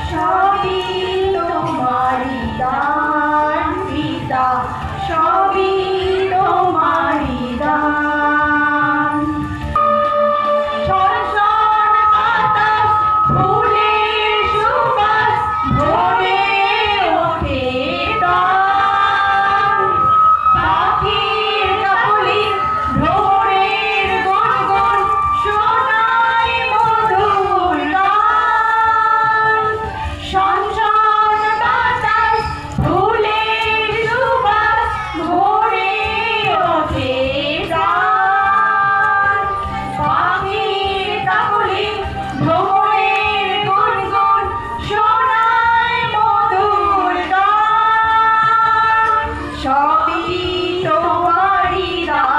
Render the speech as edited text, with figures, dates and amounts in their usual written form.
সবই তোমারি দান পিতা, সবই তোমারি দান। ঝলসন বাতাস, ফুলের সুবাস, ভরে ওঠে দান। পাখির কাকলি, ভোরের গুনগুন, শোনায় মধুর গান। ঝলসন বাতাস, ফুলের সুবাস, ভরে ওঠে দান। পাখির কাকলি, ভোরের গুনগুন, শোনায় মধুর গান। সবই তোমারি দান।